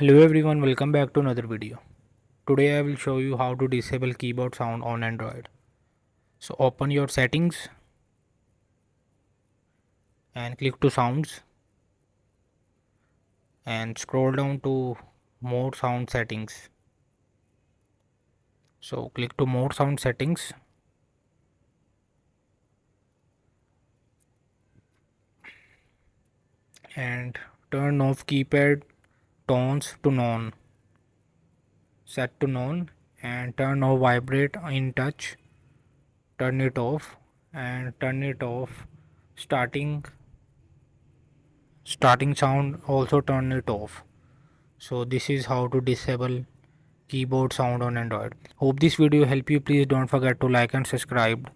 Hello everyone, welcome back to another video. Today I will show you how to disable keyboard sound on Android. So open your settings and click to sounds and scroll down to more sound settings. So click to more sound settings and turn off keypad tones to none. Set to none and turn off vibrate in touch. Turn it off and turn it off starting sound, also turn it off. So this is how to disable keyboard sound on Android. Hope this video help you. Please don't forget to like and subscribe.